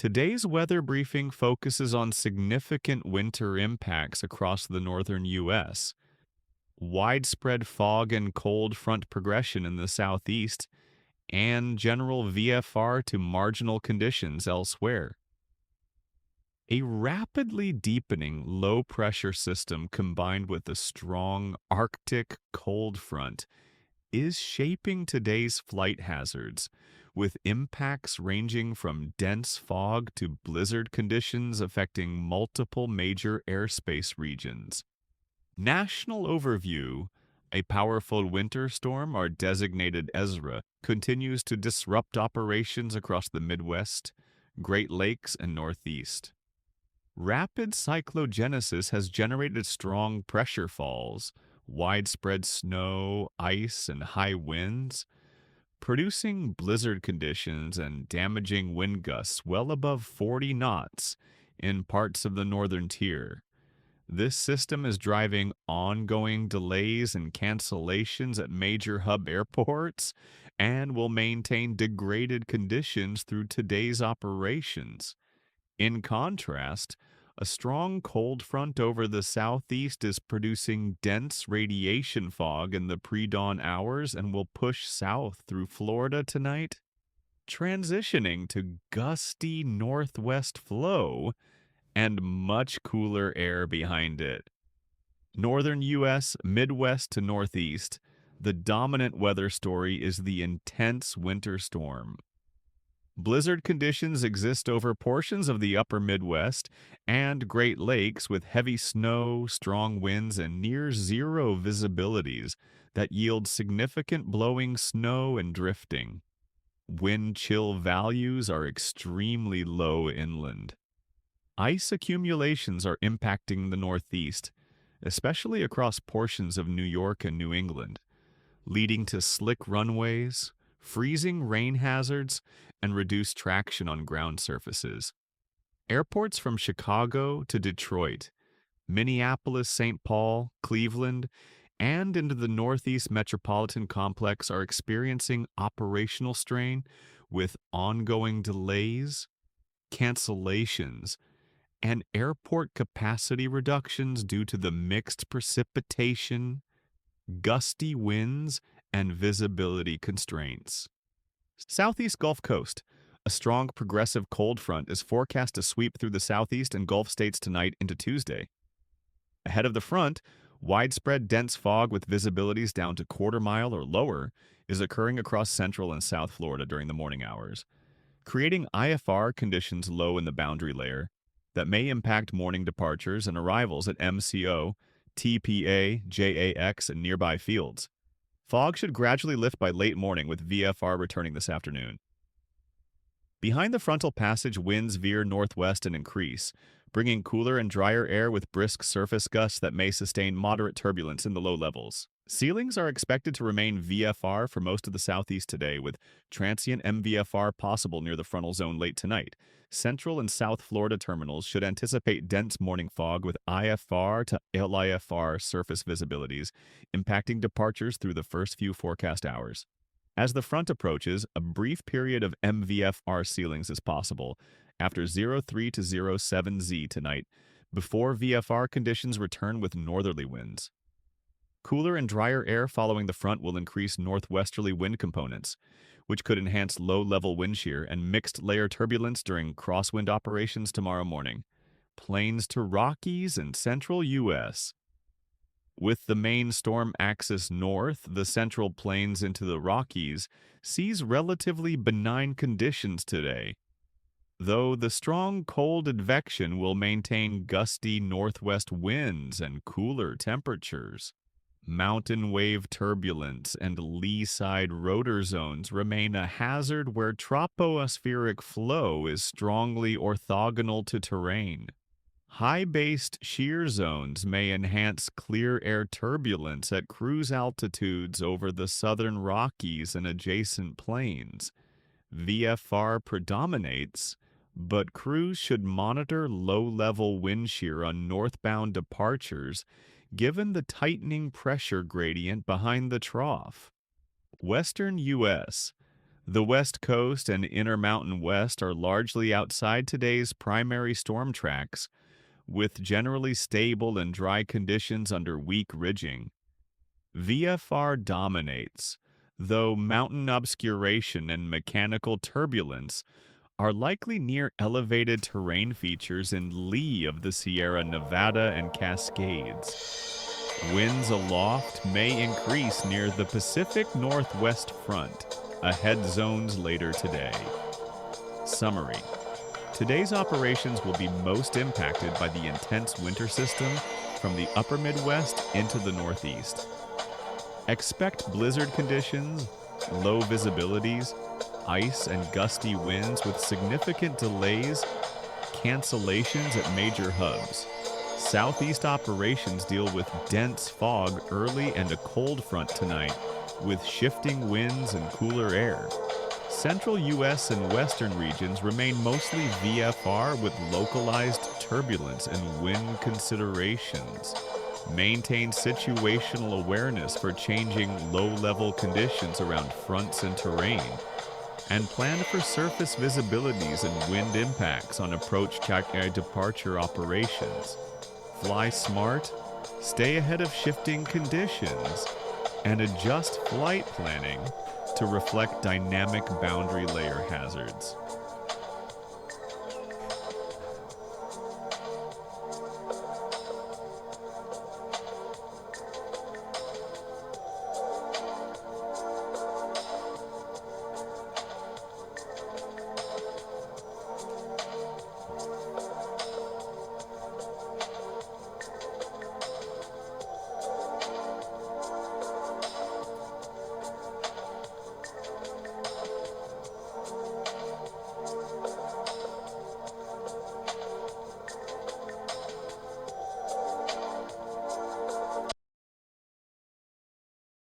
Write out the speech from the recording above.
Today's weather briefing focuses on significant winter impacts across the northern U.S., widespread fog and cold front progression in the southeast, and general VFR to marginal conditions elsewhere. A rapidly deepening low pressure system combined with a strong Arctic cold front is shaping today's flight hazards, with impacts ranging from dense fog to blizzard conditions affecting multiple major airspace regions. National overview: a powerful winter storm, or designated Ezra, continues to disrupt operations across the Midwest, Great Lakes, and Northeast. Rapid cyclogenesis has generated strong pressure falls, widespread snow, ice, and high winds, producing blizzard conditions and damaging wind gusts well above 40 knots in parts of the northern tier. This system is driving ongoing delays and cancellations at major hub airports and will maintain degraded conditions through today's operations. In contrast, a strong cold front over the southeast is producing dense radiation fog in the pre-dawn hours and will push south through Florida tonight, transitioning to gusty northwest flow and much cooler air behind it. Northern U.S., Midwest to Northeast, the dominant weather story is the intense winter storm. Blizzard conditions exist over portions of the upper Midwest and Great Lakes with heavy snow, strong winds, and near zero visibilities that yield significant blowing snow and drifting. Wind chill values are extremely low inland. Ice accumulations are impacting the Northeast, especially across portions of New York and New England, leading to slick runways, freezing rain hazards, and reduced traction on ground surfaces. Airports from Chicago to Detroit, Minneapolis, St. Paul, Cleveland, and into the Northeast metropolitan complex are experiencing operational strain with ongoing delays, cancellations, and airport capacity reductions due to the mixed precipitation, gusty winds, and visibility constraints. Southeast Gulf Coast. A strong progressive cold front is forecast to sweep through the southeast and Gulf states tonight into Tuesday. Ahead of the front, widespread dense fog with visibilities down to quarter-mile or lower is occurring across central and south Florida during the morning hours, creating IFR conditions low in the boundary layer that may impact morning departures and arrivals at MCO, TPA, JAX, and nearby fields. Fog should gradually lift by late morning with VFR returning this afternoon. Behind the frontal passage, winds veer northwest and increase, bringing cooler and drier air with brisk surface gusts that may sustain moderate turbulence in the low levels. Ceilings are expected to remain VFR for most of the southeast today, with transient MVFR possible near the frontal zone late tonight. Central and South Florida terminals should anticipate dense morning fog with IFR to LIFR surface visibilities, impacting departures through the first few forecast hours. As the front approaches, a brief period of MVFR ceilings is possible after 03 to 07Z tonight, before VFR conditions return with northerly winds. Cooler and drier air following the front will increase northwesterly wind components, which could enhance low-level wind shear and mixed-layer turbulence during crosswind operations tomorrow morning. Plains to Rockies and central U.S. With the main storm axis north, the central plains into the Rockies sees relatively benign conditions today, though the strong cold advection will maintain gusty northwest winds and cooler temperatures. Mountain wave turbulence and lee-side rotor zones remain a hazard where tropospheric flow is strongly orthogonal to terrain. High-based shear zones may enhance clear air turbulence at cruise altitudes over the southern Rockies and adjacent plains. VFR predominates, but crews should monitor low-level wind shear on northbound departures given the tightening pressure gradient behind the trough. Western U.S. The West Coast and Intermountain West are largely outside today's primary storm tracks, with generally stable and dry conditions under weak ridging. VFR dominates, though mountain obscuration and mechanical turbulence are likely near elevated terrain features in lee of the Sierra Nevada and Cascades. Winds aloft may increase near the Pacific Northwest front, ahead zones later today. Summary: today's operations will be most impacted by the intense winter system from the upper Midwest into the Northeast. Expect blizzard conditions, low visibilities, ice and gusty winds with significant delays, cancellations at major hubs. Southeast operations deal with dense fog early and a cold front tonight, with shifting winds and cooler air. Central U.S. and western regions remain mostly VFR with localized turbulence and wind considerations. Maintain situational awareness for changing low-level conditions around fronts and terrain, and plan for surface visibilities and wind impacts on approach departure operations. Fly smart, stay ahead of shifting conditions, and adjust flight planning to reflect dynamic boundary layer hazards.